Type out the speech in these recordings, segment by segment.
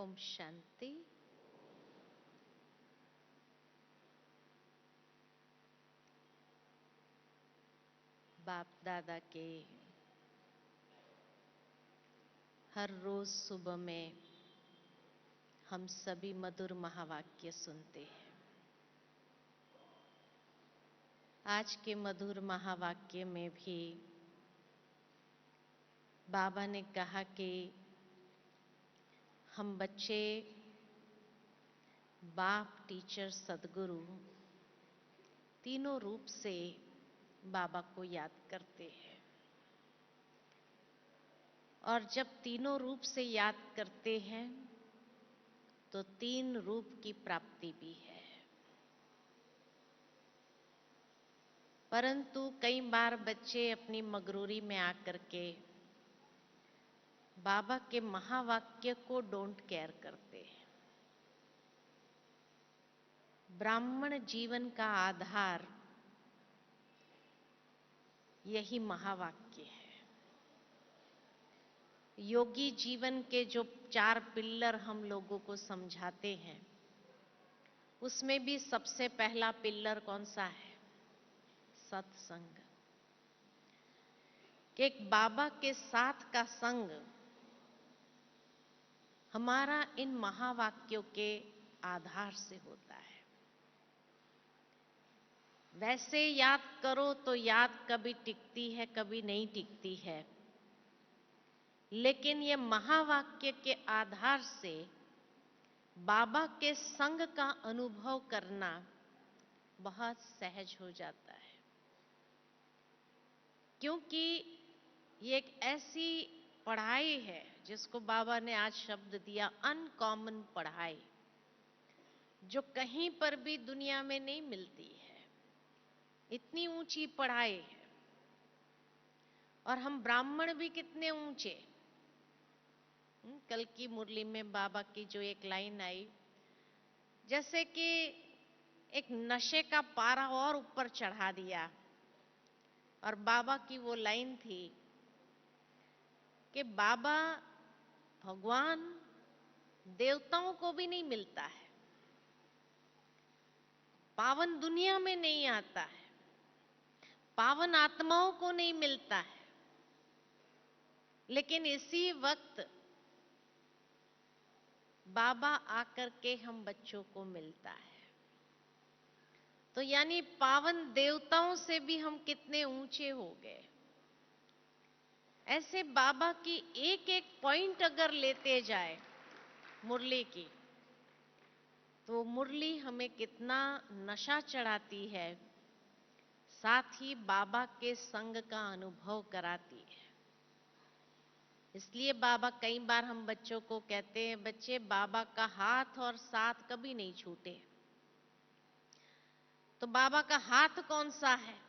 ओम शांति। बाप दादा के हर रोज सुबह में हम सभी मधुर महावाक्य सुनते हैं। आज के मधुर महावाक्य में भी बाबा ने कहा कि हम बच्चे बाप, टीचर, सदगुरु तीनों रूप से बाबा को याद करते हैं और जब तीनों रूप से याद करते हैं तो तीन रूप की प्राप्ति भी है। परंतु कई बार बच्चे अपनी मगरूरी में आकर के बाबा के महावाक्य को डोंट केयर करते हैं। ब्राह्मण जीवन का आधार यही महावाक्य है। योगी जीवन के जो 4 पिल्लर हम लोगों को समझाते हैं, उसमें भी सबसे पहला पिल्लर कौन सा है? सत्संग। कि एक बाबा के साथ का संग हमारा इन महावाक्यों के आधार से होता है। वैसे याद करो तो याद कभी टिकती है, कभी नहीं टिकती है, लेकिन ये महावाक्य के आधार से बाबा के संग का अनुभव करना बहुत सहज हो जाता है। क्योंकि ये एक ऐसी पढ़ाई है जिसको बाबा ने आज शब्द दिया अनकॉमन पढ़ाई, जो कहीं पर भी दुनिया में नहीं मिलती है। इतनी ऊंची पढ़ाई है। और हम ब्राह्मण भी कितने ऊंचे। कल की मुरली में बाबा की जो एक लाइन आई, जैसे कि एक नशे का पारा और ऊपर चढ़ा दिया, और बाबा की वो लाइन थी कि बाबा भगवान देवताओं को भी नहीं मिलता है, पावन दुनिया में नहीं आता है, पावन आत्माओं को नहीं मिलता है, लेकिन इसी वक्त बाबा आकर के हम बच्चों को मिलता है। तो यानी पावन देवताओं से भी हम कितने ऊंचे हो गए। ऐसे बाबा की एक एक पॉइंट अगर लेते जाए मुरली की, तो मुरली हमें कितना नशा चढ़ाती है, साथ ही बाबा के संग का अनुभव कराती है। इसलिए बाबा कई बार हम बच्चों को कहते हैं, बच्चे बाबा का हाथ और साथ कभी नहीं छूटे। तो बाबा का हाथ कौन सा है?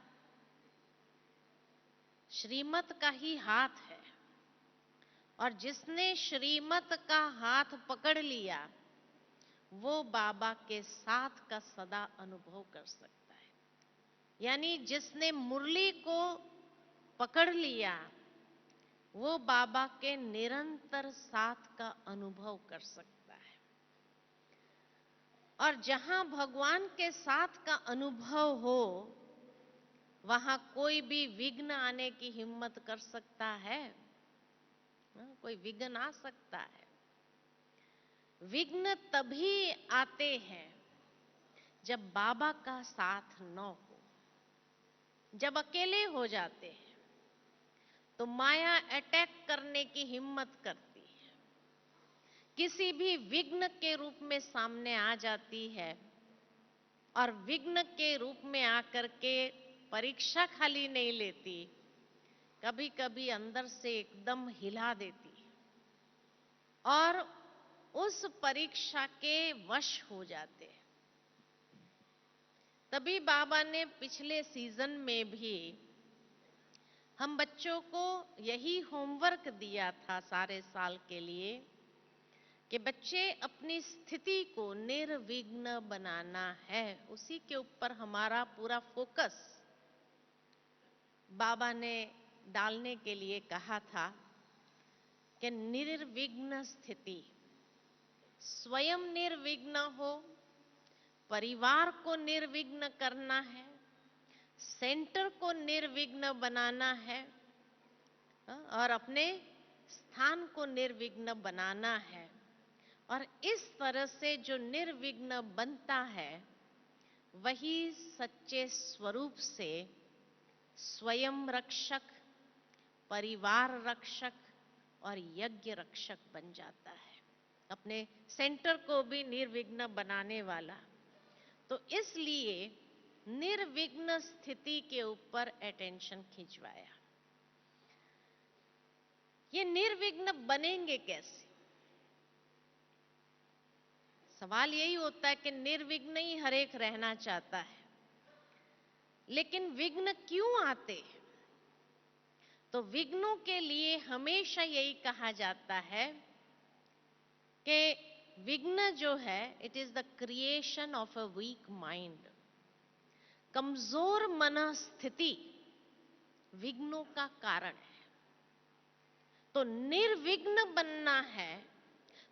श्रीमत का ही हाथ है। और जिसने श्रीमत का हाथ पकड़ लिया, वो बाबा के साथ का सदा अनुभव कर सकता है। यानी जिसने मुरली को पकड़ लिया, वो बाबा के निरंतर साथ का अनुभव कर सकता है। और जहां भगवान के साथ का अनुभव हो, वहां कोई भी विघ्न आने की हिम्मत कर सकता है? कोई विघ्न आ सकता है? विघ्न तभी आते हैं जब बाबा का साथ न हो, जब अकेले हो जाते हैं, तो माया अटैक करने की हिम्मत करती है, किसी भी विघ्न के रूप में सामने आ जाती है, और विघ्न के रूप में आकर के परीक्षा खाली नहीं लेती, कभी कभी अंदर से एकदम हिला देती और उस परीक्षा के वश हो जाते हैं। तभी बाबा ने पिछले सीजन में भी हम बच्चों को यही होमवर्क दिया था सारे साल के लिए, कि बच्चे अपनी स्थिति को निर्विघ्न बनाना है। उसी के ऊपर हमारा पूरा फोकस बाबा ने डालने के लिए कहा था कि निर्विघ्न स्थिति, स्वयं निर्विघ्न हो, परिवार को निर्विघ्न करना है, सेंटर को निर्विघ्न बनाना है और अपने स्थान को निर्विघ्न बनाना है। और इस तरह से जो निर्विघ्न बनता है वही सच्चे स्वरूप से स्वयं रक्षक, परिवार रक्षक और यज्ञ रक्षक बन जाता है, अपने सेंटर को भी निर्विघ्न बनाने वाला। तो इसलिए निर्विघ्न स्थिति के ऊपर अटेंशन खिंचवाया। ये निर्विघ्न बनेंगे कैसे? सवाल यही होता है कि निर्विघ्न ही हर एक रहना चाहता है, लेकिन विघ्न क्यों आते हैं? तो विघ्नों के लिए हमेशा यही कहा जाता है कि विघ्न जो है it is the creation of a weak mind. कमजोर मनस्थिति विघ्नों का कारण है। तो निर्विघ्न बनना है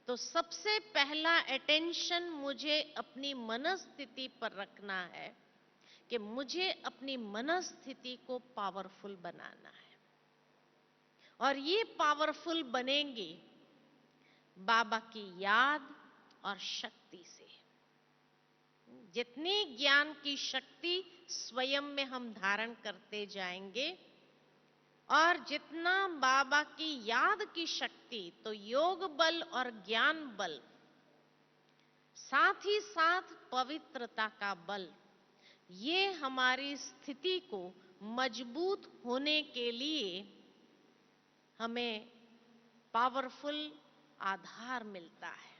तो सबसे पहला अटेंशन मुझे अपनी मनस्थिति पर रखना है कि मुझे अपनी मनस्थिति को पावरफुल बनाना है। और ये पावरफुल बनेंगे बाबा की याद और शक्ति से। जितनी ज्ञान की शक्ति स्वयं में हम धारण करते जाएंगे और जितना बाबा की याद की शक्ति, तो योग बल और ज्ञान बल, साथ ही साथ पवित्रता का बल, ये हमारी स्थिति को मजबूत होने के लिए हमें पावरफुल आधार मिलता है।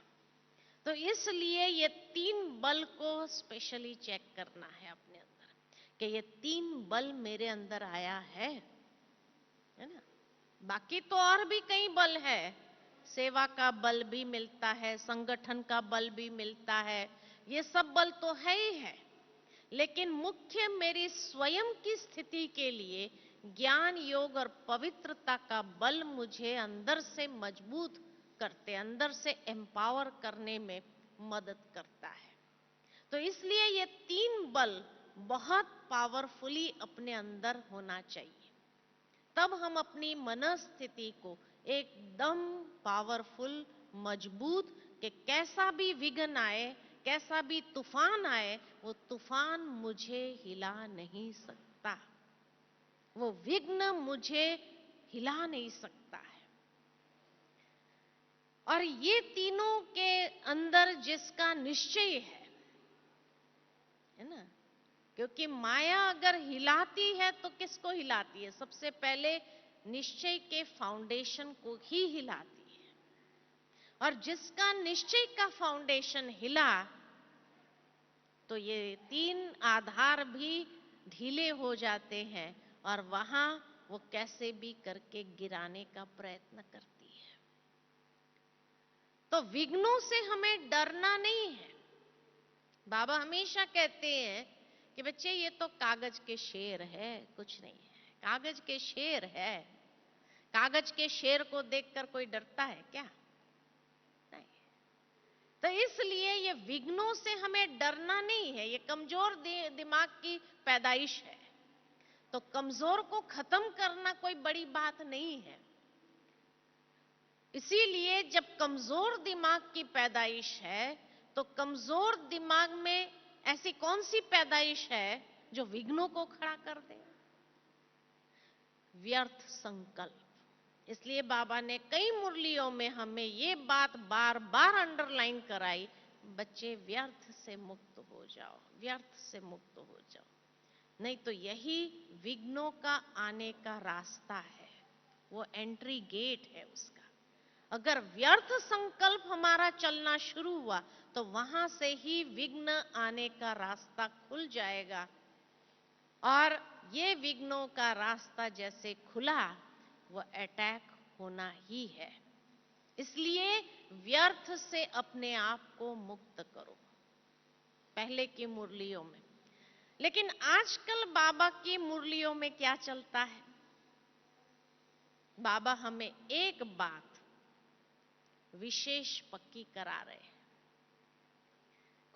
तो इसलिए ये 3 बल को स्पेशली चेक करना है अपने अंदर कि ये 3 बल मेरे अंदर आया है ना। बाकी तो और भी कई बल है, सेवा का बल भी मिलता है, संगठन का बल भी मिलता है, ये सब बल तो है ही है। लेकिन मुख्य मेरी स्वयं की स्थिति के लिए ज्ञान, योग और पवित्रता का बल मुझे अंदर से मजबूत करते, अंदर से एम्पावर करने में मदद करता है। तो इसलिए ये 3 बल बहुत पावरफुली अपने अंदर होना चाहिए, तब हम अपनी मनस्थिति को एकदम पावरफुल, मजबूत, कि कैसा भी विघ्न आए, कैसा भी तूफान आए, वो तूफान मुझे हिला नहीं सकता, वो विघ्न मुझे हिला नहीं सकता है। और ये तीनों के अंदर जिसका निश्चय है ना, क्योंकि माया अगर हिलाती है तो किसको हिलाती है? सबसे पहले निश्चय के फाउंडेशन को ही हिलाती है। और जिसका निश्चय का फाउंडेशन हिला तो ये 3 आधार भी ढीले हो जाते हैं और वहां वो कैसे भी करके गिराने का प्रयत्न करती है। तो विघ्नों से हमें डरना नहीं है। बाबा हमेशा कहते हैं कि बच्चे ये तो कागज के शेर है, कुछ नहीं है, कागज के शेर है। कागज के शेर को देखकर कोई डरता है क्या? नहीं। तो इसलिए ये विघ्नों से हमें डरना नहीं है, ये कमजोर दिमाग की पैदाइश है। तो कमजोर को खत्म करना कोई बड़ी बात नहीं है। इसीलिए जब कमजोर दिमाग की पैदाइश है तो कमजोर दिमाग में ऐसी कौन सी पैदाइश है जो विघ्नों को खड़ा कर दे? व्यर्थ संकल्प। इसलिए बाबा ने कई मुरलियों में हमें ये बात बार बार अंडरलाइन कराई, बच्चे व्यर्थ से मुक्त हो जाओ, व्यर्थ से मुक्त हो जाओ, नहीं तो यही विघ्नों का आने का रास्ता है, वो एंट्री गेट है उसका। अगर व्यर्थ संकल्प हमारा चलना शुरू हुआ तो वहां से ही विघ्न आने का रास्ता खुल जाएगा। और ये विघ्नों का रास्ता जैसे खुला, वो अटैक होना ही है। इसलिए व्यर्थ से अपने आप को मुक्त करो, पहले की मुरलियों में। लेकिन आजकल बाबा की मुरलियों में क्या चलता है? बाबा हमें एक बात विशेष पक्की करा रहे हैं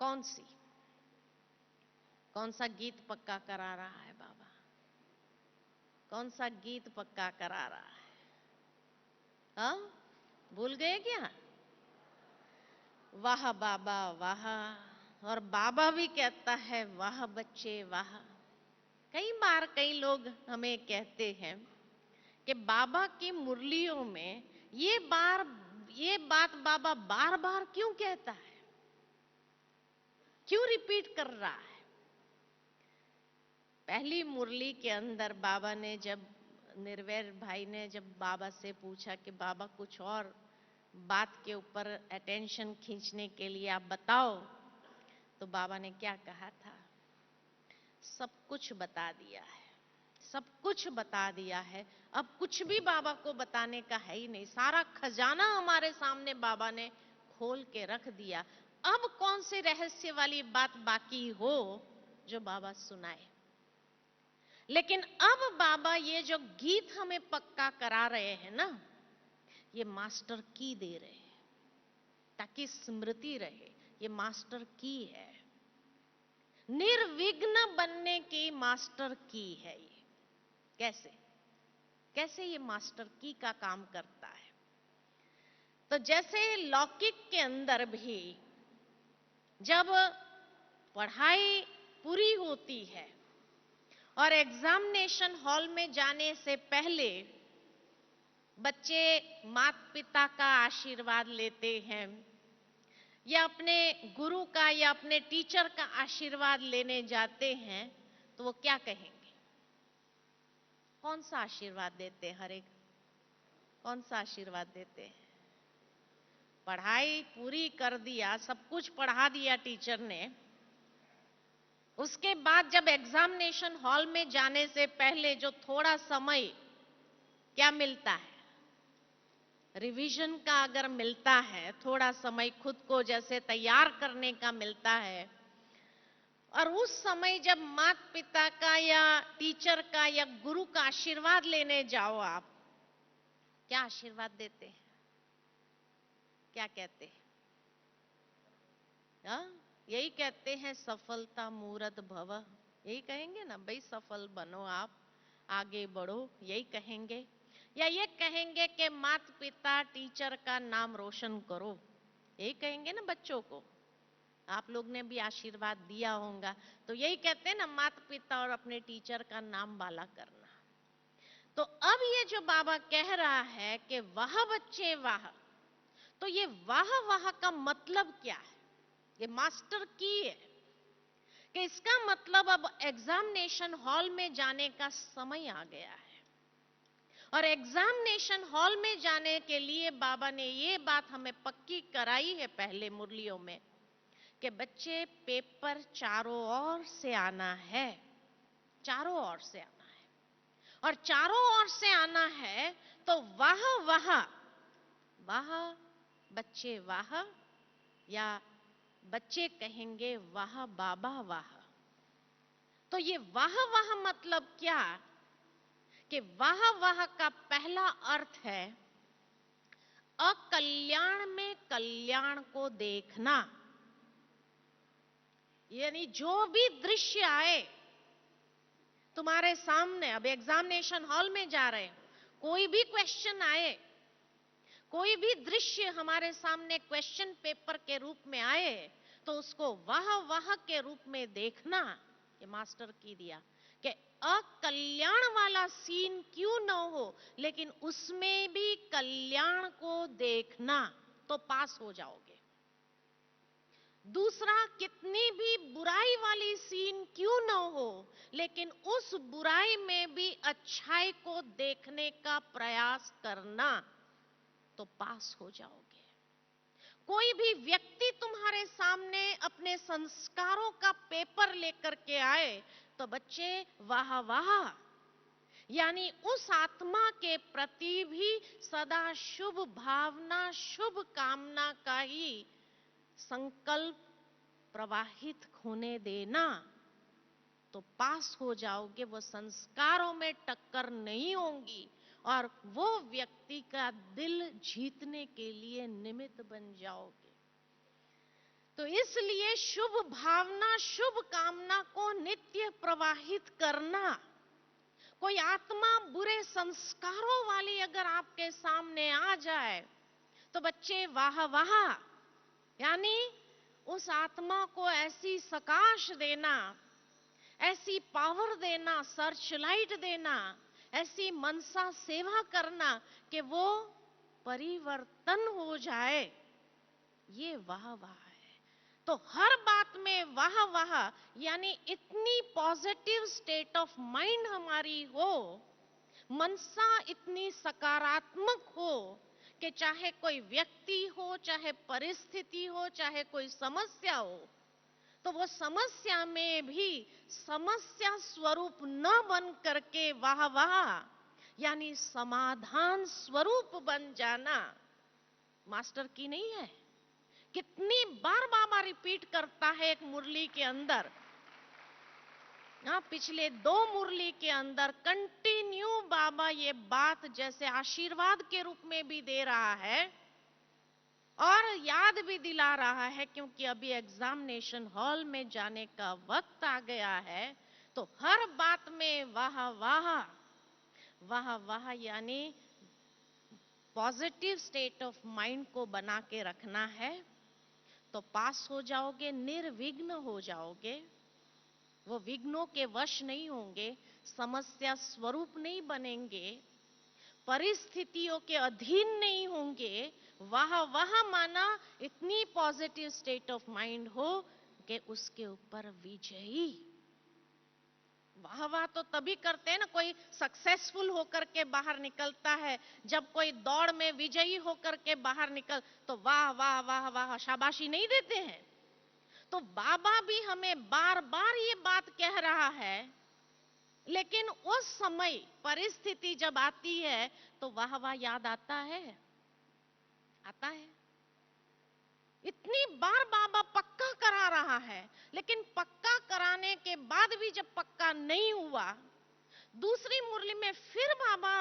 कौन सी? कौन सा गीत पक्का करा रहा है बाबा? कौन सा गीत पक्का करा रहा है? हाँ, भूल गए क्या? वाह बाबा वाह। और बाबा भी कहता है वाह बच्चे वाह। कई बार कई लोग हमें कहते हैं कि बाबा की मुरलियों में ये बात बाबा बार बार क्यों कहता है, क्यों रिपीट कर रहा है? पहली मुरली के अंदर बाबा ने जब निर्वैर भाई ने जब बाबा से पूछा कि बाबा कुछ और बात के ऊपर अटेंशन खींचने के लिए आप बताओ, तो बाबा ने क्या कहा था? सब कुछ बता दिया है, सब कुछ बता दिया है, अब कुछ भी बाबा को बताने का है ही नहीं। सारा खजाना हमारे सामने बाबा ने खोल के रख दिया। अब कौन सी रहस्य वाली बात बाकी हो जो बाबा सुनाए? लेकिन अब बाबा ये जो गीत हमें पक्का करा रहे हैं ना, ये मास्टर की दे रहे हैं ताकि स्मृति रहे। ये मास्टर की है, निर्विघ्न बनने की मास्टर की है ये। कैसे कैसे ये मास्टर की का काम करता है? तो जैसे लौकिक के अंदर भी जब पढ़ाई पूरी होती है और एग्जामिनेशन हॉल में जाने से पहले बच्चे माता पिता का आशीर्वाद लेते हैं या अपने गुरु का या अपने टीचर का आशीर्वाद लेने जाते हैं, तो वो क्या कहेंगे? कौन सा आशीर्वाद देते हैं? हर एक कौन सा आशीर्वाद देते हैं? पढ़ाई पूरी कर दिया, सब कुछ पढ़ा दिया टीचर ने, उसके बाद जब एग्जामिनेशन हॉल में जाने से पहले जो थोड़ा समय क्या मिलता है, रिवीजन का अगर मिलता है, थोड़ा समय खुद को जैसे तैयार करने का मिलता है, और उस समय जब माता पिता का या टीचर का या गुरु का आशीर्वाद लेने जाओ, आप क्या आशीर्वाद देते हैं? क्या कहते हैं? यही कहते हैं सफलता मूरत भव। यही कहेंगे ना भाई, सफल बनो, आप आगे बढ़ो, यही कहेंगे? या ये कहेंगे कि माता पिता टीचर का नाम रोशन करो? यही कहेंगे ना बच्चों को? आप लोग ने भी आशीर्वाद दिया होगा, तो यही कहते हैं ना, माता पिता और अपने टीचर का नाम वाला करना। तो अब ये जो बाबा कह रहा है कि वाह बच्चे वाह, तो ये वाह वाह का मतलब क्या है? ये मास्टर की है कि इसका मतलब अब एग्जामिनेशन हॉल में जाने का समय आ गया है। और एग्जामिनेशन हॉल में जाने के लिए बाबा ने ये बात हमें पक्की कराई है पहले मुरलियों में कि बच्चे पेपर चारों ओर से आना है, चारों ओर से आना है। और चारों ओर से आना है तो वाह वाह, वाह बच्चे वाह, या बच्चे कहेंगे वाह बाबा वाह। तो ये वाह वाह मतलब क्या? कि वाह वाह का पहला अर्थ है अकल्याण में कल्याण को देखना। यानी जो भी दृश्य आए तुम्हारे सामने, अब एग्जामिनेशन हॉल में जा रहे हो, कोई भी क्वेश्चन आए, कोई भी दृश्य हमारे सामने क्वेश्चन पेपर के रूप में आए, तो उसको वाह वाह के रूप में देखना। ये मास्टर की दिया कि अकल्याण वाला सीन क्यों न हो, लेकिन उसमें भी कल्याण को देखना, तो पास हो जाओगे। दूसरा, कितनी भी बुराई वाली सीन क्यों न हो, लेकिन उस बुराई में भी अच्छाई को देखने का प्रयास करना, तो पास हो जाओगे। कोई भी व्यक्ति तुम्हारे सामने अपने संस्कारों का पेपर लेकर के आए, तो बच्चे वाह वाह, यानी उस आत्मा के प्रति भी सदा शुभ भावना, शुभ कामना का ही संकल्प प्रवाहित होने देना, तो पास हो जाओगे। वो संस्कारों में टक्कर नहीं होंगी और वो व्यक्ति का दिल जीतने के लिए निमित्त बन जाओगे। तो इसलिए शुभ भावना, शुभ कामना को नित्य प्रवाहित करना। कोई आत्मा बुरे संस्कारों वाली अगर आपके सामने आ जाए तो बच्चे वाह वाह, यानी उस आत्मा को ऐसी सकाश देना, ऐसी पावर देना, सर्च लाइट देना, ऐसी मनसा सेवा करना कि वो परिवर्तन हो जाए, ये वाह वाह है। तो हर बात में वाह वाह, यानी इतनी पॉजिटिव स्टेट ऑफ माइंड हमारी हो, मनसा इतनी सकारात्मक हो कि चाहे कोई व्यक्ति हो, चाहे परिस्थिति हो, चाहे कोई समस्या हो, तो वो समस्या में भी समस्या स्वरूप न बन करके वाह वाह, यानी समाधान स्वरूप बन जाना मास्टर की नहीं है। कितनी बार बाबा रिपीट करता है एक मुरली के अंदर, पिछले 2 मुरली के अंदर कंटिन्यू बाबा ये बात जैसे आशीर्वाद के रूप में भी दे रहा है और याद भी दिला रहा है, क्योंकि अभी एग्जामिनेशन हॉल में जाने का वक्त आ गया है। तो हर बात में वाह वाह, वाह वाह, यानी पॉजिटिव स्टेट ऑफ माइंड को बना के रखना है, तो पास हो जाओगे, निर्विघ्न हो जाओगे। वो विघ्नों के वश नहीं होंगे, समस्या स्वरूप नहीं बनेंगे, परिस्थितियों के अधीन नहीं होंगे। वाह वाह माना इतनी पॉजिटिव स्टेट ऑफ माइंड हो कि उसके ऊपर विजयी। वाह वाह तो तभी करते हैं ना, कोई सक्सेसफुल होकर के बाहर निकलता है, जब कोई दौड़ में विजयी होकर के बाहर निकल तो वाह वाह वाह वाह शाबाशी नहीं देते हैं। तो बाबा भी हमें बार बार ये बात कह रहा है, लेकिन उस समय परिस्थिति जब आती है तो वाह वाह याद आता है, आता है। इतनी बार बाबा पक्का करा रहा है, लेकिन पक्का कराने के बाद भी जब पक्का नहीं हुआ, दूसरी मुरली में फिर बाबा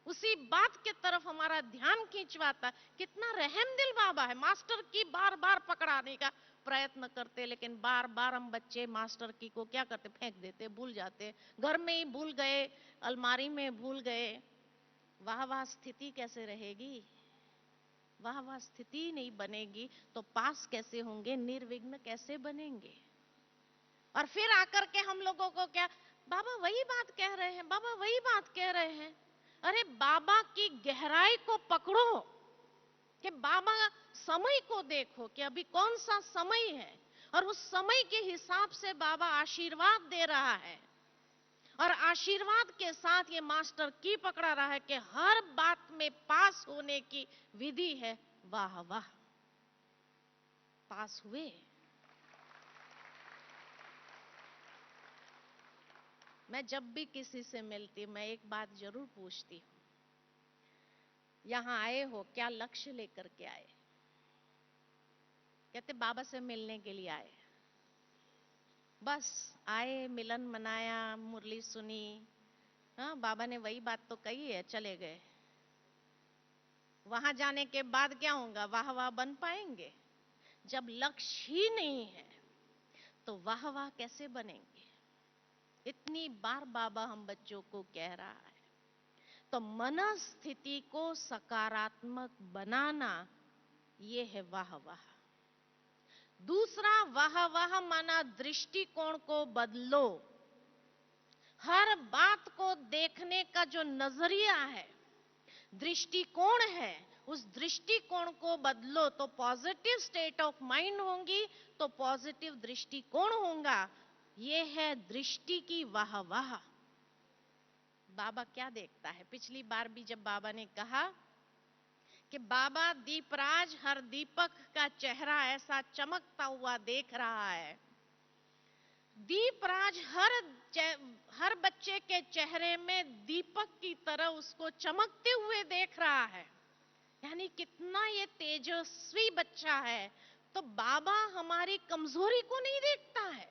उसी बात के तरफ हमारा ध्यान खींचवाता। कितना रहमदिल बाबा है, मास्टर की बार बार पकड़ाने का प्रयत्न करते, लेकिन बार बार हम बच्चे मास्टर की को क्या करते, फेंक देते, भूल जाते, घर में ही भूल गए, अलमारी में भूल गए। वाह वाह स्थिति कैसे रहेगी, वाह वाह स्थिति नहीं बनेगी तो पास कैसे होंगे, निर्विघ्न कैसे बनेंगे। और फिर आकर के हम लोगों को क्या, बाबा वही बात कह रहे हैं, बाबा वही बात कह रहे हैं। अरे बाबा की गहराई को पकड़ो, कि बाबा समय को देखो कि अभी कौन सा समय है, और उस समय के हिसाब से बाबा आशीर्वाद दे रहा है। और आशीर्वाद के साथ ये मास्टर की पकड़ा रहा है कि हर बात में पास होने की विधि है। वाह वाह, पास हुए। मैं जब भी किसी से मिलती मैं एक बात जरूर पूछती हूँ, यहां आए हो क्या लक्ष्य लेकर के आए? कहते बाबा से मिलने के लिए आए। बस आए, मिलन मनाया, मुरली सुनी, हाँ बाबा ने वही बात तो कही है, चले गए। वहां जाने के बाद क्या होगा, वाह वाह बन पाएंगे? जब लक्ष्य ही नहीं है तो वाह वाह कैसे बनेंगे? इतनी बार बाबा हम बच्चों को कह रहा है। तो मनस्थिति को सकारात्मक बनाना, ये है वाह वाह। दूसरा वाह वाह माना दृष्टिकोण को बदलो। हर बात को देखने का जो नजरिया है, दृष्टिकोण है, उस दृष्टिकोण को बदलो तो पॉजिटिव स्टेट ऑफ माइंड होंगी, तो पॉजिटिव दृष्टिकोण होगा। ये है दृष्टि की वाह वाह। बाबा क्या देखता है, पिछली बार भी जब बाबा ने कहा कि बाबा दीपराज हर दीपक का चेहरा ऐसा चमकता हुआ देख रहा है, दीपराज हर बच्चे के चेहरे में दीपक की तरह उसको चमकते हुए देख रहा है, यानी कितना ये तेजस्वी बच्चा है। तो बाबा हमारी कमजोरी को नहीं देखता है,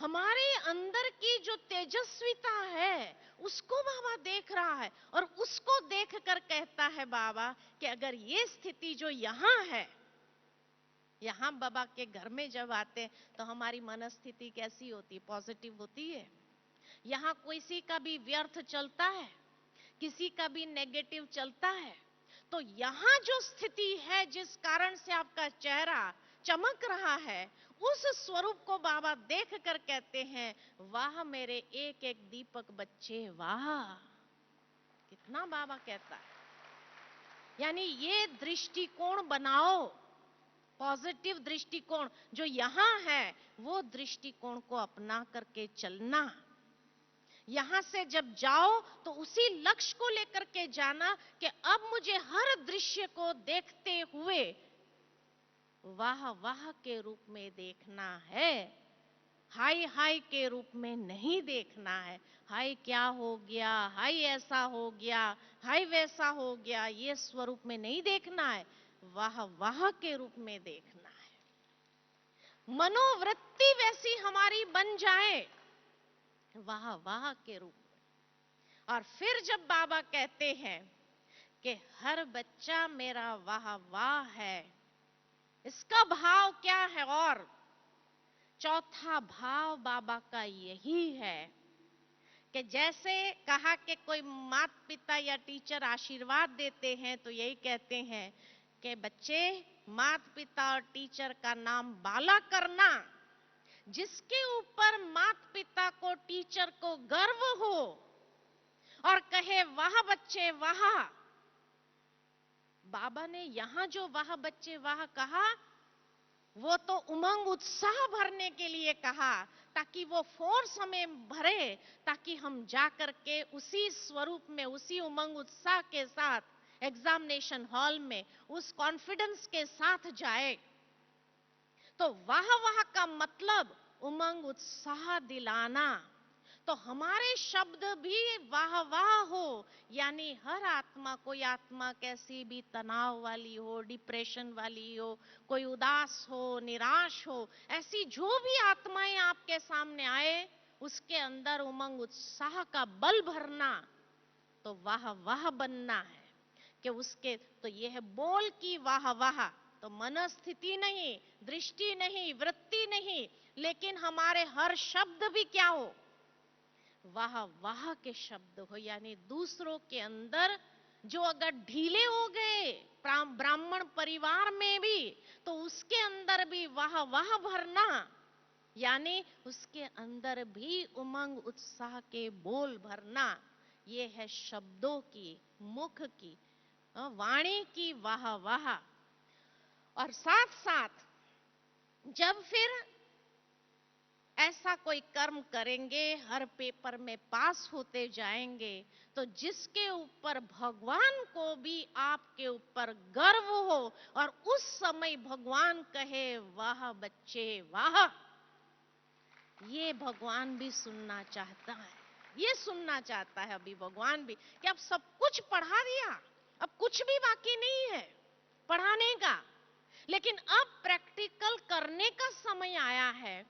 हमारे अंदर की जो तेजस्विता है उसको बाबा देख रहा है, और उसको देखकर कहता है बाबा कि अगर ये स्थिति जो यहां है यहाँ बाबा के घर में जब आते हैं तो हमारी मनस्थिति कैसी होती है? पॉजिटिव होती है। यहाँ किसी का भी व्यर्थ चलता है, किसी का भी नेगेटिव चलता है। तो यहाँ जो स्थिति है जिस कारण से आपका चेहरा चमक रहा है, उस स्वरूप को बाबा देख कर कहते हैं, वाह मेरे एक एक दीपक बच्चे वाह। कितना बाबा कहता है। यानी ये दृष्टिकोण बनाओ, पॉजिटिव दृष्टिकोण जो यहाँ है, वो दृष्टिकोण को अपना करके चलना। यहां से जब जाओ तो उसी लक्ष्य को लेकर के जाना कि अब मुझे हर दृश्य को देखते हुए वाह वाह के रूप में देखना है, हाय हाय के रूप में नहीं देखना है। हाय क्या हो गया, हाय ऐसा हो गया, हाय वैसा हो गया, ये स्वरूप में नहीं देखना है, वाह वाह के रूप में देखना है। मनोवृत्ति वैसी हमारी बन जाए, वाह वाह के रूप में। और फिर जब बाबा कहते हैं कि हर बच्चा मेरा वाह वाह है, इसका भाव क्या है? और चौथा भाव बाबा का यही है कि जैसे कहा कि कोई माता पिता या टीचर आशीर्वाद देते हैं तो यही कहते हैं कि बच्चे, माता पिता और टीचर का नाम बाला करना। जिसके ऊपर माता पिता को, टीचर को गर्व हो और कहे वाह बच्चे वाह। बाबा ने यहां जो वाह बच्चे वाह कहा, वो तो उमंग उत्साह भरने के लिए कहा, ताकि वो फोर्स हमें भरे, ताकि हम जाकर के उसी स्वरूप में, उसी उमंग उत्साह के साथ एग्जामिनेशन हॉल में उस कॉन्फिडेंस के साथ जाए। तो वाह वाह का मतलब उमंग उत्साह दिलाना। तो हमारे शब्द भी वाह वाह हो, यानी हर आत्मा, कोई आत्मा कैसी भी तनाव वाली हो, डिप्रेशन वाली हो, कोई उदास हो, निराश हो, ऐसी जो भी आत्माएं आपके सामने आए, उसके अंदर उमंग उत्साह का बल भरना। तो वाह वाह बनना है कि उसके, तो यह है बोल की वाह वाह। तो मनस्थिति नहीं, दृष्टि नहीं, वृत्ति नहीं, लेकिन हमारे हर शब्द भी क्या हो? वाह वाह के शब्द हो। यानी दूसरों के अंदर जो अगर ढीले हो गए ब्राह्मण परिवार में भी, तो उसके अंदर भी वाह वाह भरना, यानी उसके अंदर भी उमंग उत्साह के बोल भरना। ये है शब्दों की, मुख की, वाणी की वाह वाह। और साथ साथ जब फिर ऐसा कोई कर्म करेंगे, हर पेपर में पास होते जाएंगे, तो जिसके ऊपर भगवान को भी आपके ऊपर गर्व हो और उस समय भगवान कहे वाह बच्चे वाह, ये भगवान भी सुनना चाहता है। ये सुनना चाहता है अभी भगवान भी कि अब सब कुछ पढ़ा दिया, अब कुछ भी बाकी नहीं है पढ़ाने का, लेकिन अब प्रैक्टिकल करने का समय आया है।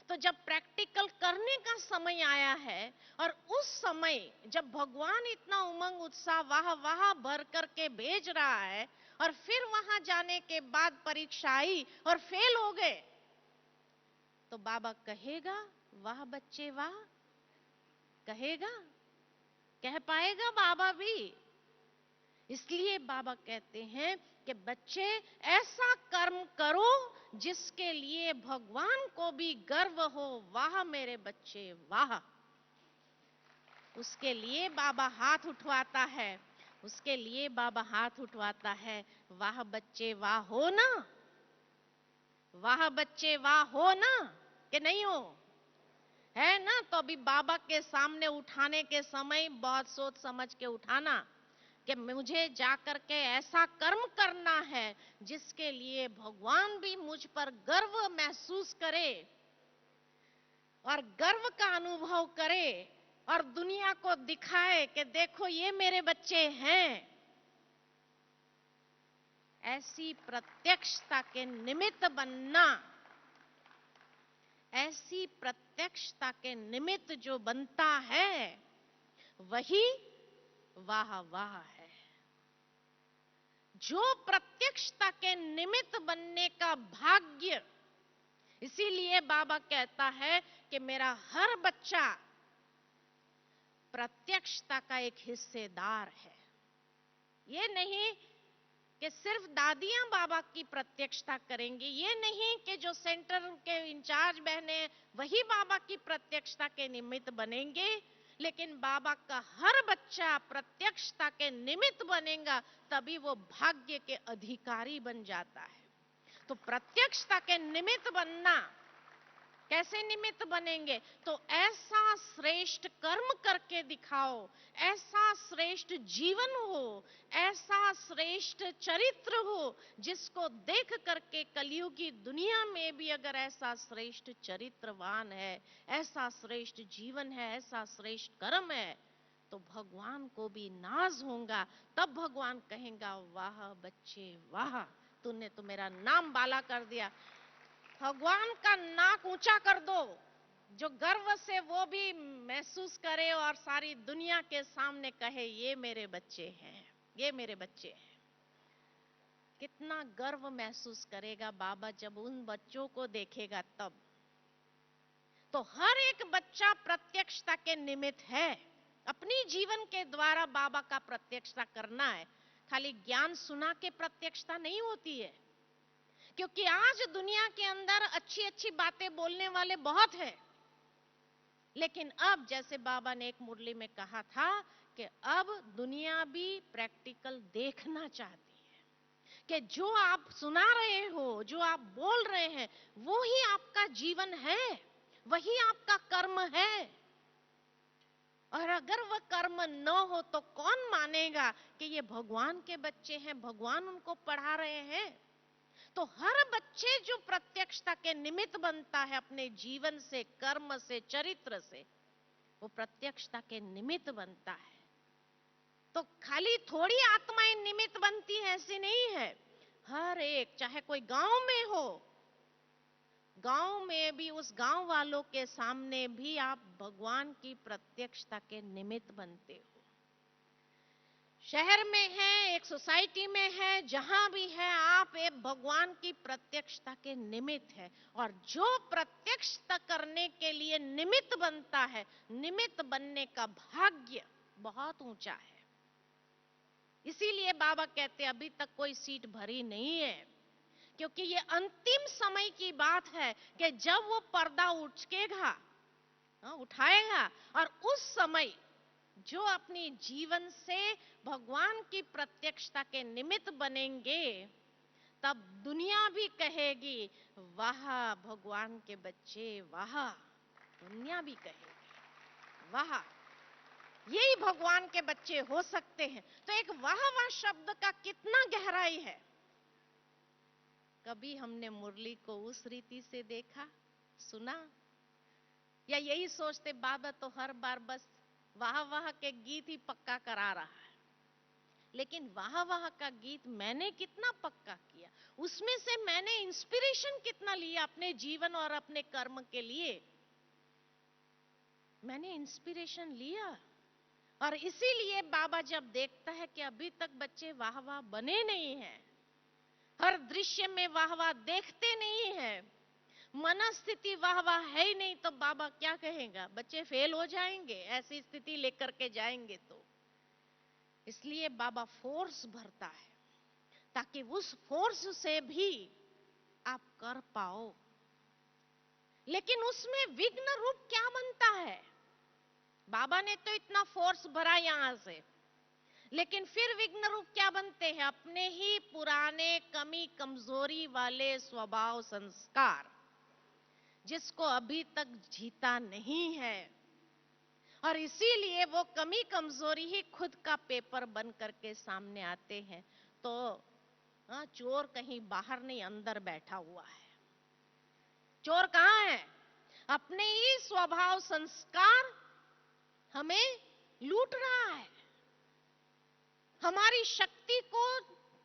तो जब प्रैक्टिकल करने का समय आया है, और उस समय जब भगवान इतना उमंग उत्साह वाह वाह भर करके भेज रहा है, और फिर वहां जाने के बाद परीक्षा आई और फेल हो गए, तो बाबा कहेगा वाह बच्चे वाह? कहेगा? कह पाएगा बाबा भी? इसलिए बाबा कहते हैं कि बच्चे ऐसा कर्म करो जिसके लिए भगवान को भी गर्व हो, वाह मेरे बच्चे वाह। उसके लिए बाबा हाथ उठवाता है, उसके लिए बाबा हाथ उठवाता है, वाह बच्चे वाह हो ना? वाह बच्चे वाह हो ना? कि नहीं हो? है ना? तो अभी बाबा के सामने उठाने के समय बहुत सोच समझ के उठाना कि मुझे जाकर के ऐसा कर्म करना है जिसके लिए भगवान भी मुझ पर गर्व महसूस करे और गर्व का अनुभव करे और दुनिया को दिखाए कि देखो ये मेरे बच्चे हैं। ऐसी प्रत्यक्षता के निमित्त बनना, ऐसी प्रत्यक्षता के निमित्त जो बनता है वही वाह वाह है। जो प्रत्यक्षता के निमित्त बनने का भाग्य। इसीलिए बाबा कहता है कि मेरा हर बच्चा प्रत्यक्षता का एक हिस्सेदार है। ये नहीं कि सिर्फ दादियां बाबा की प्रत्यक्षता करेंगी, ये नहीं कि जो सेंटर के इंचार्ज बहनें वही बाबा की प्रत्यक्षता के निमित्त बनेंगे, लेकिन बाबा का हर बच्चा प्रत्यक्षता के निमित्त बनेगा, तभी वो भाग्य के अधिकारी बन जाता है। तो प्रत्यक्षता के निमित्त बनना, कैसे निमित्त बनेंगे? तो ऐसा श्रेष्ठ कर्म करके दिखाओ, ऐसा श्रेष्ठ जीवन हो, ऐसा श्रेष्ठ चरित्र हो, जिसको देख करके कलयुग की दुनिया में भी अगर ऐसा श्रेष्ठ चरित्रवान है, ऐसा श्रेष्ठ जीवन है, ऐसा श्रेष्ठ कर्म है, तो भगवान को भी नाज होगा। तब भगवान कहेगा, वाह बच्चे वाह, तूने तो मेरा नाम बाला कर दिया। भगवान का नाक ऊंचा कर दो, जो गर्व से वो भी महसूस करे और सारी दुनिया के सामने कहे, ये मेरे बच्चे हैं, ये मेरे बच्चे हैं। कितना गर्व महसूस करेगा बाबा जब उन बच्चों को देखेगा तब। तो हर एक बच्चा प्रत्यक्षता के निमित्त है। अपनी जीवन के द्वारा बाबा का प्रत्यक्षता करना है। खाली ज्ञान सुना के प्रत्यक्षता नहीं होती है, क्योंकि आज दुनिया के अंदर अच्छी अच्छी बातें बोलने वाले बहुत हैं, लेकिन अब जैसे बाबा ने एक मुरली में कहा था कि अब दुनिया भी प्रैक्टिकल देखना चाहती है कि जो आप सुना रहे हो, जो आप बोल रहे हैं, वो ही आपका जीवन है, वही आपका कर्म है। और अगर वह कर्म न हो तो कौन मानेगा कि ये भगवान के बच्चे हैं, भगवान उनको पढ़ा रहे हैं। तो हर बच्चे जो प्रत्यक्षता के निमित्त बनता है अपने जीवन से, कर्म से, चरित्र से, वो प्रत्यक्षता के निमित्त बनता है। तो खाली थोड़ी आत्माएं निमित्त बनती है, ऐसी नहीं है। हर एक, चाहे कोई गांव में हो, गांव में भी उस गांव वालों के सामने भी आप भगवान की प्रत्यक्षता के निमित्त बनते हो। शहर में है, एक सोसाइटी में है, जहां भी है, आप एक भगवान की प्रत्यक्षता के निमित्त है। और जो प्रत्यक्षता करने के लिए निमित्त बनता है, निमित्त बनने का भाग्य बहुत ऊंचा है। इसीलिए बाबा कहते अभी तक कोई सीट भरी नहीं है, क्योंकि ये अंतिम समय की बात है कि जब वो पर्दा उठेगा, उठाएगा, और उस समय जो अपनी जीवन से भगवान की प्रत्यक्षता के निमित्त बनेंगे, तब दुनिया भी कहेगी, वाह भगवान के बच्चे वाह। दुनिया भी कहेगी, वाह यही भगवान के बच्चे हो सकते हैं। तो एक वाह वाह शब्द का कितना गहराई है। कभी हमने मुरली को उस रीति से देखा, सुना, या यही सोचते बाबा तो हर बार बस वाह वाह के गीत ही पक्का करा रहा है। लेकिन वाह वाह का गीत मैंने कितना पक्का किया, उसमें से मैंने इंस्पिरेशन कितना लिया अपने जीवन और अपने कर्म के लिए। मैंने इंस्पिरेशन लिया, और इसीलिए बाबा जब देखता है कि अभी तक बच्चे वाह वाह बने नहीं हैं, हर दृश्य में वाह वाह देखते नहीं है, मनस्थिति वाह वाह है ही नहीं, तो बाबा क्या कहेगा? बच्चे फेल हो जाएंगे, ऐसी स्थिति लेकर के जाएंगे। तो इसलिए बाबा फोर्स भरता है, ताकि उस फोर्स से भी आप कर पाओ। लेकिन उसमें विघ्न रूप क्या बनता है? बाबा ने तो इतना फोर्स भरा यहां से, लेकिन फिर विघ्न रूप क्या बनते हैं? अपने ही पुराने कमी कमजोरी वाले स्वभाव संस्कार, जिसको अभी तक जीता नहीं है। और इसीलिए वो कमी कमजोरी ही खुद का पेपर बन करके सामने आते हैं। तो चोर कहीं बाहर नहीं, अंदर बैठा हुआ है। चोर कहां है? अपने ही स्वभाव संस्कार हमें लूट रहा है, हमारी शक्ति को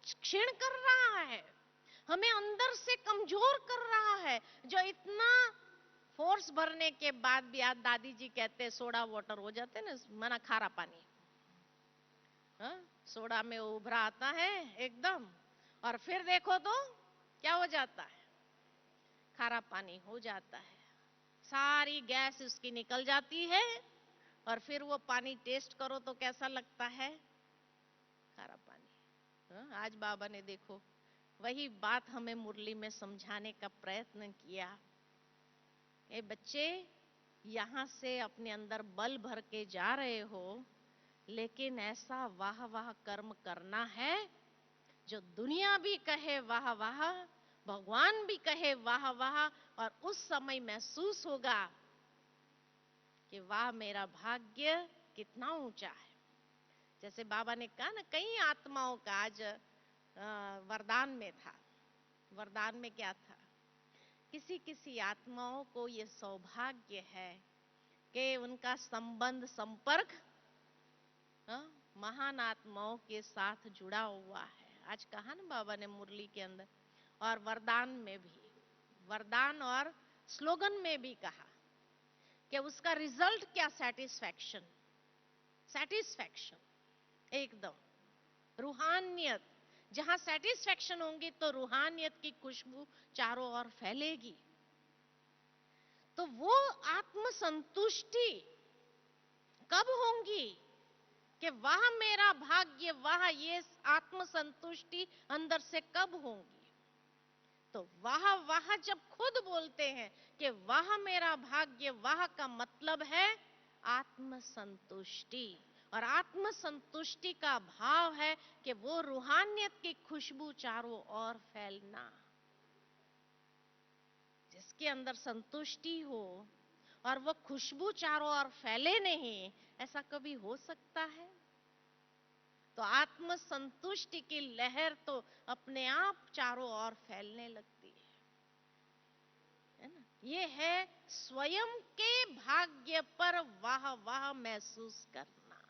क्षीण कर रहा है, हमें अंदर से कमजोर कर रहा है। जो इतना फोर्स भरने के बाद भी, आज दादी जी कहते हैं सोडा वाटर हो जाते ना, मना खारा पानी, सोडा में उभरा आता है एकदम, और फिर देखो तो क्या हो जाता है, खारा पानी हो जाता है, सारी गैस उसकी निकल जाती है, और फिर वो पानी टेस्ट करो तो कैसा लगता है, खारा पानी। आज बाबा ने देखो वही बात हमें मुरली में समझाने का प्रयत्न किया। ए बच्चे, यहां से अपने अंदर बल भर के जा रहे हो, लेकिन ऐसा वाह वाह कर्म करना है जो दुनिया भी कहे वाह वाह, भगवान भी कहे वाह वाह, और उस समय महसूस होगा कि वाह मेरा भाग्य कितना ऊंचा है। जैसे बाबा ने कहा ना, कई आत्माओं का आज वरदान में था। वरदान में क्या था, किसी किसी आत्माओं को ये सौभाग्य है कि उनका संबंध संपर्क महान आत्माओं के साथ जुड़ा हुआ है। आज कहा ना बाबा ने मुरली के अंदर, और वरदान में भी, वरदान और स्लोगन में भी कहा कि उसका रिजल्ट क्या, सेटिस्फैक्शन, सेटिस्फैक्शन एकदम रूहानियत। जहां सेटिस्फैक्शन होंगी तो रूहानियत की खुशबू चारों ओर फैलेगी। तो वो आत्म संतुष्टि कब होंगी कि वाह मेरा भाग्य, वाह ये आत्म संतुष्टि अंदर से कब होंगी? तो वाह वाह जब खुद बोलते हैं कि वाह मेरा भाग्य, वाह का मतलब है आत्म संतुष्टि, और आत्म संतुष्टि का भाव है कि वो रूहानियत की खुशबू चारों ओर फैलना। जिसके अंदर संतुष्टि हो और वो खुशबू चारों ओर फैले नहीं, ऐसा कभी हो सकता है? तो आत्म संतुष्टि की लहर तो अपने आप चारों ओर फैलने लगती है ना। ये है स्वयं के भाग्य पर वाह वाह महसूस करना,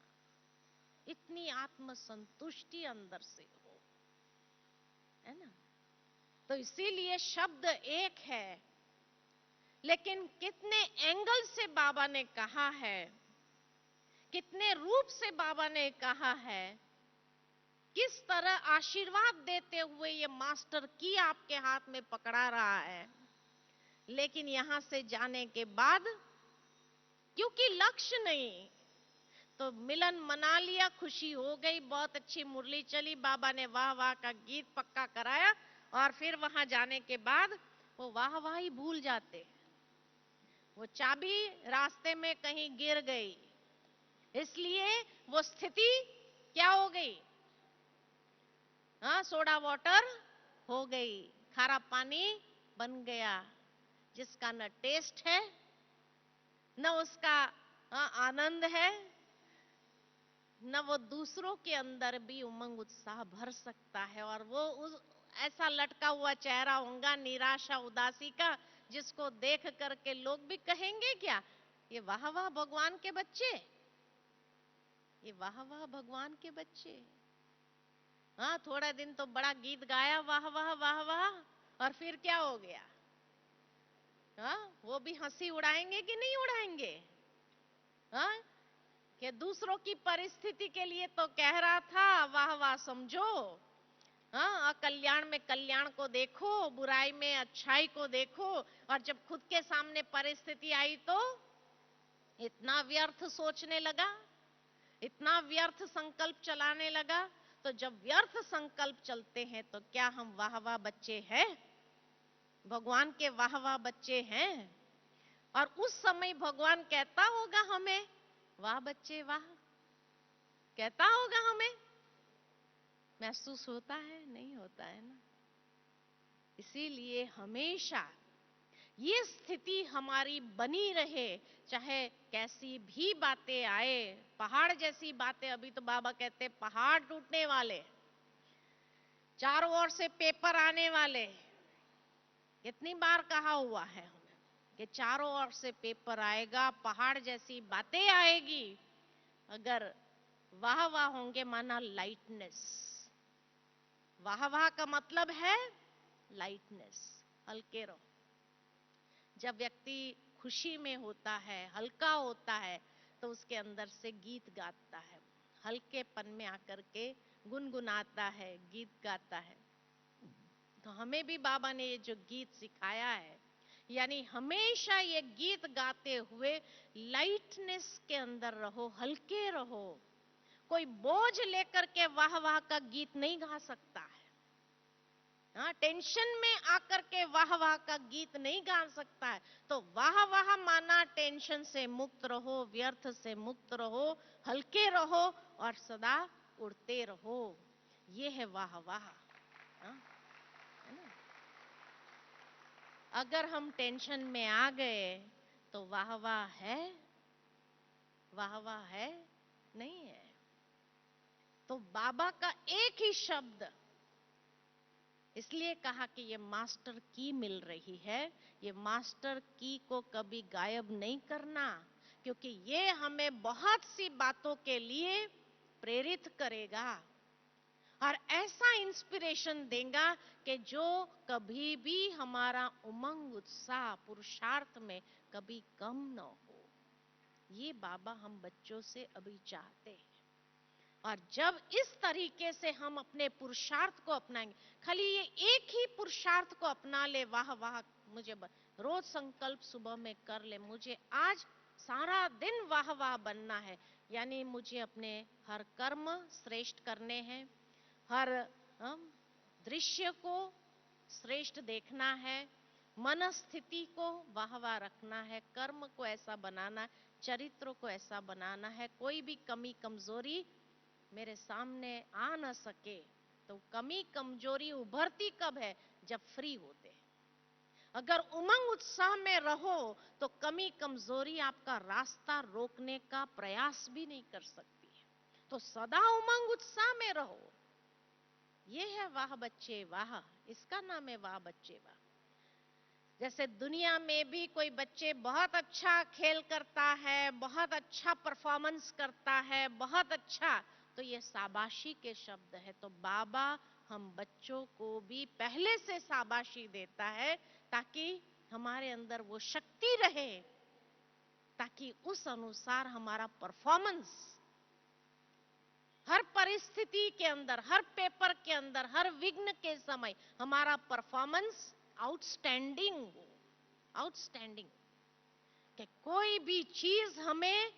इतनी आत्म संतुष्टि अंदर से हो, है ना। तो इसीलिए शब्द एक है, लेकिन कितने एंगल से बाबा ने कहा है, कितने रूप से बाबा ने कहा है, किस तरह आशीर्वाद देते हुए ये मास्टर की आपके हाथ में पकड़ा रहा है। लेकिन यहां से जाने के बाद, क्योंकि लक्ष्य नहीं, तो मिलन मना लिया, खुशी हो गई, बहुत अच्छी मुरली चली, बाबा ने वाह वाह का गीत पक्का कराया, और फिर वहां जाने के बाद वो वाह वाह ही भूल जाते। वो चाबी रास्ते में कहीं गिर गई, इसलिए वो स्थिति क्या हो गई, सोडा वाटर हो गई, खारा पानी बन गया, जिसका न टेस्ट है न उसका आनंद है, न वो दूसरों के अंदर भी उमंग उत्साह भर सकता है। और वो ऐसा लटका हुआ चेहरा होगा निराशा उदासी का, जिसको देख करके लोग भी कहेंगे क्या, ये वाह वाह भगवान के बच्चे, ये वाह वाह भगवान के बच्चे। थोड़ा दिन तो बड़ा गीत गाया, वाह वाह वाह वाह, और फिर क्या हो गया? वो भी हंसी उड़ाएंगे कि नहीं उड़ाएंगे? कि दूसरों की परिस्थिति के लिए तो कह रहा था वाह वाह समझो, कल्याण में कल्याण को देखो, बुराई में अच्छाई को देखो, और जब खुद के सामने परिस्थिति आई तो इतना व्यर्थ सोचने लगा, इतना व्यर्थ संकल्प चलाने लगा। तो जब व्यर्थ संकल्प चलते हैं तो क्या हम वाह वाह बच्चे हैं? भगवान के वाह वाह बच्चे हैं? और उस समय भगवान कहता होगा हमें वाह बच्चे वाह, कहता होगा हमें? महसूस होता है? नहीं होता है ना। इसीलिए हमेशा ये स्थिति हमारी बनी रहे, चाहे कैसी भी बातें आए, पहाड़ जैसी बातें। अभी तो बाबा कहते पहाड़ टूटने वाले, चारों ओर से पेपर आने वाले। कितनी बार कहा हुआ है हमें कि चारों ओर से पेपर आएगा, पहाड़ जैसी बातें आएगी। अगर वाह वाह होंगे माना लाइटनेस, वाह वाह का मतलब है लाइटनेस, हल्के रहो। जब व्यक्ति खुशी में होता है, हल्का होता है, तो उसके अंदर से गीत गाता है, हल्केपन में आकर के गुनगुनाता है, गीत गाता है। तो हमें भी बाबा ने ये जो गीत सिखाया है, यानी हमेशा ये गीत गाते हुए लाइटनेस के अंदर रहो, हल्के रहो। कोई बोझ लेकर के वाह वाह का गीत नहीं गा सकता है। हाँ, टेंशन में आकर के वाह वाह का गीत नहीं गा सकता है। तो वाह वाह माना टेंशन से मुक्त रहो, व्यर्थ से मुक्त रहो, हल्के रहो और सदा उड़ते रहो। ये है वाह वाह। हाँ, है ना? अगर हम टेंशन में आ गए तो वाह वाह है? वाह वाह है? नहीं है। तो बाबा का एक ही शब्द, इसलिए कहा कि ये मास्टर की मिल रही है। ये मास्टर की को कभी गायब नहीं करना, क्योंकि ये हमें बहुत सी बातों के लिए प्रेरित करेगा और ऐसा इंस्पिरेशन देगा कि जो कभी भी हमारा उमंग, उत्साह, पुरुषार्थ में कभी कम न हो। ये बाबा हम बच्चों से अभी चाहते हैं। और जब इस तरीके से हम अपने पुरुषार्थ को अपनाएंगे, खाली ये एक ही पुरुषार्थ को अपना ले, वाह वाह मुझे रोज संकल्प सुबह में कर ले, मुझे आज सारा दिन वाह वाह बनना है। यानी मुझे अपने हर कर्म श्रेष्ठ करने हैं, हर दृश्य को श्रेष्ठ देखना है, मन स्थिति को वाह वाह रखना है, कर्म को ऐसा बनाना है, चरित्र को ऐसा बनाना है, कोई भी कमी कमजोरी मेरे सामने आ न सके। तो कमी कमजोरी उभरती कब है? जब फ्री होते हैं। अगर उमंग उत्साह में रहो तो कमी कमजोरी आपका रास्ता रोकने का प्रयास भी नहीं कर सकती है। तो सदा उमंग उत्साह में रहो। ये है वाह बच्चे वाह, इसका नाम है वाह बच्चे वाह। जैसे दुनिया में भी कोई बच्चे बहुत अच्छा खेल करता है, बहुत अच्छा परफॉर्मेंस करता है, बहुत अच्छा, तो ये शाबाशी के शब्द है। तो बाबा हम बच्चों को भी पहले से शाबाशी देता है ताकि हमारे अंदर वो शक्ति रहे, ताकि उस अनुसार हमारा परफॉर्मेंस हर परिस्थिति के अंदर, हर पेपर के अंदर, हर विघ्न के समय हमारा परफॉर्मेंस आउटस्टैंडिंग हो। आउटस्टैंडिंग, कि कोई भी चीज हमें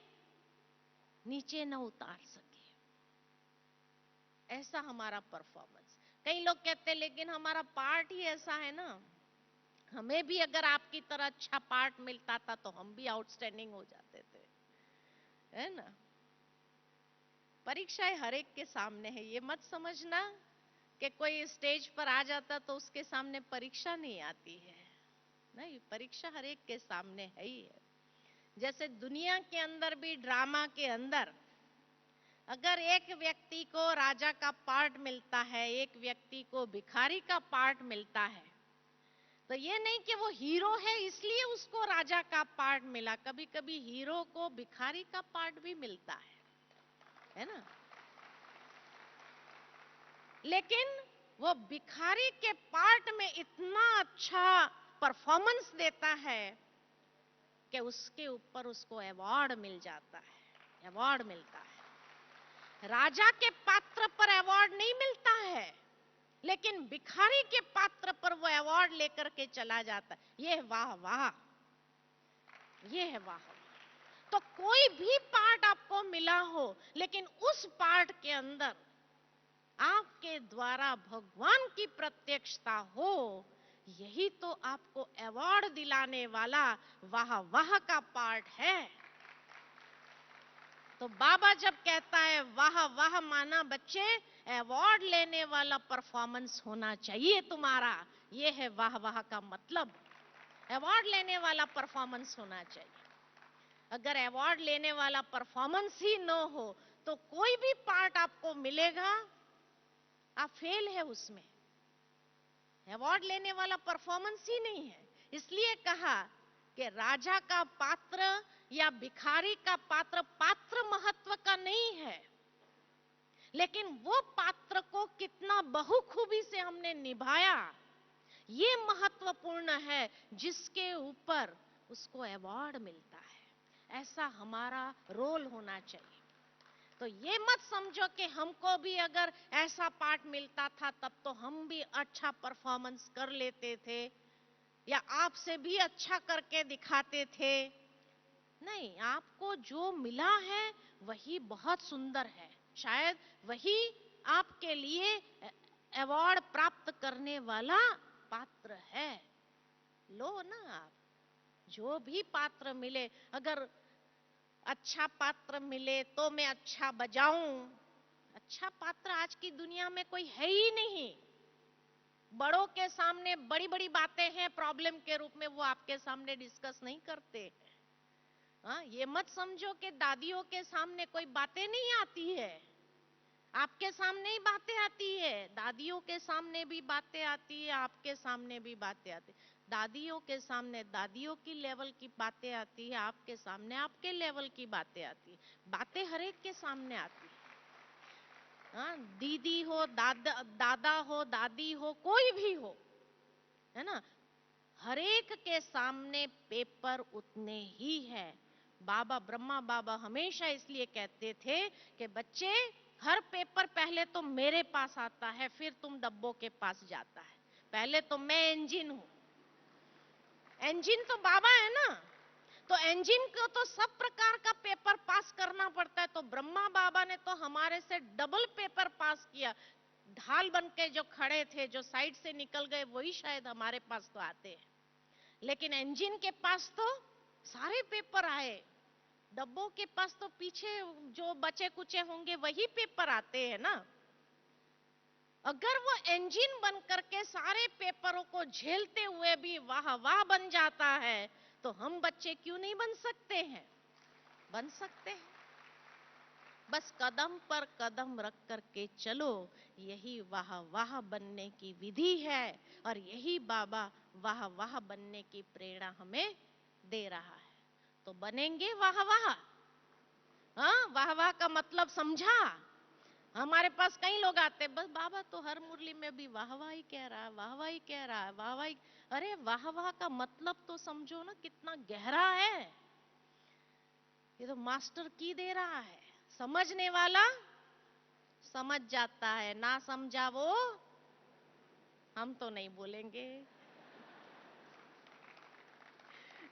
नीचे न उतार सके, ऐसा हमारा परफॉर्मेंस। कई लोग कहते हैं लेकिन हमारा पार्ट ही ऐसा है ना, हमें भी अगर आपकी तरह अच्छा पार्ट मिलता था तो हम भी आउटस्टैंडिंग हो जाते थे, है ना? परीक्षाएं हर एक के सामने है। ये मत समझना कि कोई स्टेज पर आ जाता तो उसके सामने परीक्षा नहीं आती है। नहीं, परीक्षा हर एक के सामने है ही है। जैसे दुनिया के अंदर भी ड्रामा के अंदर अगर एक व्यक्ति को राजा का पार्ट मिलता है, एक व्यक्ति को भिखारी का पार्ट मिलता है, तो ये नहीं कि वो हीरो है इसलिए उसको राजा का पार्ट मिला। कभी कभी हीरो को भिखारी का पार्ट भी मिलता है ना? लेकिन वो भिखारी के पार्ट में इतना अच्छा परफॉर्मेंस देता है कि उसके ऊपर उसको अवार्ड मिल जाता है, अवार्ड मिलता है। राजा के पात्र पर अवार्ड नहीं मिलता है, लेकिन भिखारी के पात्र पर वो अवार्ड लेकर के चला जाता है। ये है वाह वाह, ये है वाह। तो कोई भी पार्ट आपको मिला हो, लेकिन उस पार्ट के अंदर आपके द्वारा भगवान की प्रत्यक्षता हो, यही तो आपको अवार्ड दिलाने वाला वाह वाह का पार्ट है। तो बाबा जब कहता है वाह वाह, माना बच्चे अवार्ड लेने वाला परफॉर्मेंस होना चाहिए तुम्हारा। ये है वाह वाह का मतलब, अवार्ड लेने वाला परफॉर्मेंस होना चाहिए। अगर अवार्ड लेने वाला परफॉर्मेंस ही न हो तो कोई भी पार्ट आपको मिलेगा, आप फेल है उसमें। अवार्ड लेने वाला परफॉर्मेंस ही नहीं है। इसलिए कहा कि राजा का पात्र या भिखारी का पात्र, पात्र महत्व का नहीं है, लेकिन वो पात्र को कितना बहुखूबी से हमने निभाया, ये महत्वपूर्ण है, जिसके ऊपर उसको अवार्ड मिलता है। ऐसा हमारा रोल होना चाहिए। तो ये मत समझो कि हमको भी अगर ऐसा पाठ मिलता था तब तो हम भी अच्छा परफॉर्मेंस कर लेते थे या आपसे भी अच्छा करके दिखाते थे। नहीं, आपको जो मिला है वही बहुत सुंदर है, शायद वही आपके लिए अवार्ड प्राप्त करने वाला पात्र है। लो ना आप, जो भी पात्र मिले, अगर अच्छा पात्र मिले तो मैं अच्छा बजाऊं। अच्छा पात्र आज की दुनिया में कोई है ही नहीं। बड़ों के सामने बड़ी बड़ी बातें हैं प्रॉब्लम के रूप में, वो आपके सामने डिस्कस नहीं करते। हाँ, ये मत समझो कि दादियों के सामने कोई बातें नहीं आती है। आपके सामने ही बातें आती है, दादियों के सामने भी बातें आती है, आपके सामने भी बातें आती है। दादियों के सामने दादियों की लेवल की बातें आती है, आपके सामने आपके लेवल की बातें आती है। बातें हर एक के सामने आती है। हाँ, दीदी हो, दादा हो, दादी हो, कोई भी हो, है ना, हर एक के सामने पेपर उतने ही है। बाबा ब्रह्मा बाबा हमेशा इसलिए कहते थे कि बच्चे, हर पेपर पहले तो मेरे पास आता है, फिर तुम डब्बों के पास जाता है। पहले तो मैं इंजन हूं, इंजन तो बाबा है ना, तो इंजन को तो सब प्रकार का पेपर पास करना पड़ता है। तो ब्रह्मा बाबा ने तो हमारे से डबल पेपर पास किया। ढाल बन के जो खड़े थे, जो साइड से निकल गए, वही शायद हमारे पास तो आते हैं, लेकिन इंजन के पास तो सारे पेपर आए। डब्बों के पास तो पीछे जो बचे कुचे होंगे वही पेपर आते हैं ना। अगर वो इंजन बन करके सारे पेपरों को झेलते हुए भी वाह वाह बन जाता है, तो हम बच्चे क्यों नहीं बन सकते हैं? बन सकते हैं। बस कदम पर कदम रख करके चलो, यही वाह वाह बनने की विधि है, और यही बाबा वाह वाह बनने की प्रेरणा हमें दे रहा है। तो बनेंगे वाह वाह। हाँ, वाह वाह का मतलब समझा? हमारे पास कई लोग आते हैं, बस बाबा तो हर मुरली में भी वाह वाह ही कह रहा है, वाह वाह ही कह रहा है, वाह वाह ही। अरे वाह वाह का मतलब तो समझो ना, कितना गहरा है। ये तो मास्टर की दे रहा है, समझने वाला समझ जाता है, ना समझा वो हम तो नहीं बोलेंगे,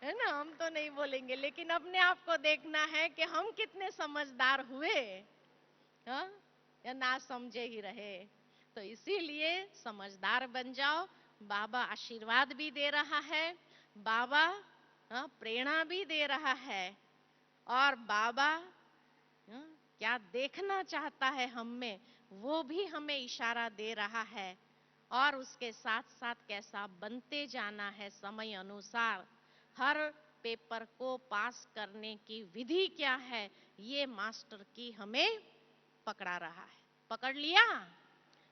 है ना, हम तो नहीं बोलेंगे, लेकिन अपने आप को देखना है कि हम कितने समझदार हुए, हाँ, या ना समझे ही रहे। तो इसीलिए समझदार बन जाओ। बाबा आशीर्वाद भी दे रहा है, बाबा प्रेरणा भी दे रहा है, और बाबा क्या देखना चाहता है हम में, वो भी हमें इशारा दे रहा है। और उसके साथ साथ कैसा बनते जाना है समय अनुसार, हर पेपर को पास करने की विधि क्या है, ये मास्टर की हमें पकड़ा रहा है। पकड़ लिया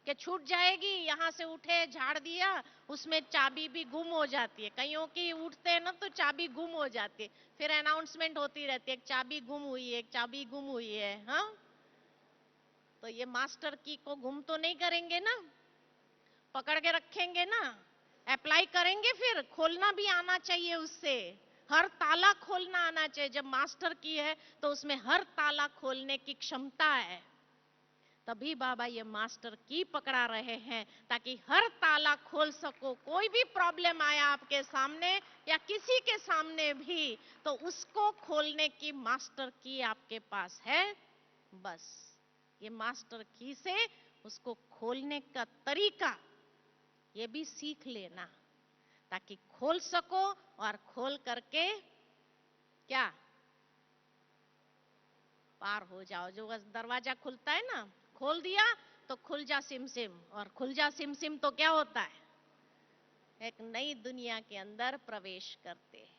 कि छूट जाएगी, यहां से उठे झाड़ दिया, उसमें चाबी भी गुम हो जाती है। कईयों की उठते हैं ना तो चाबी गुम हो जाती है, फिर अनाउंसमेंट होती रहती है, एक चाबी गुम हुई है, एक चाबी गुम हुई है। हाँ, तो ये मास्टर की को गुम तो नहीं करेंगे ना, पकड़ के रखेंगे ना, अप्लाई करेंगे, फिर खोलना भी आना चाहिए उससे, हर ताला खोलना आना चाहिए। जब मास्टर की है तो उसमें हर ताला खोलने की क्षमता है। तभी बाबा ये मास्टर की पकड़ा रहे हैं, ताकि हर ताला खोल सको। कोई भी प्रॉब्लम आया आपके सामने या किसी के सामने भी, तो उसको खोलने की मास्टर की आपके पास है। बस ये मास्टर की से उसको खोलने का तरीका ये भी सीख लेना, ताकि खोल सको, और खोल करके क्या पार हो जाओ। जो दरवाजा खुलता है ना, खोल दिया तो खुल जा सिम सिम, और खुल जा सिम सिम तो क्या होता है, एक नई दुनिया के अंदर प्रवेश करते हैं,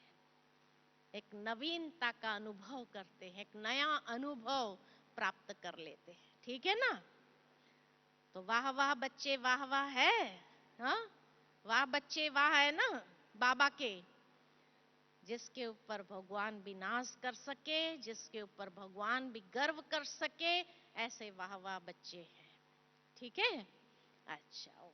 एक नवीनता का अनुभव करते हैं, एक नया अनुभव प्राप्त कर लेते हैं। ठीक है ना? तो वाह वाह बच्चे वाह वाह है। हाँ, वाह बच्चे वाह है ना बाबा के, जिसके ऊपर भगवान भी नाज कर सके, जिसके ऊपर भगवान भी गर्व कर सके, ऐसे वाह वाह बच्चे हैं। ठीक है? अच्छा।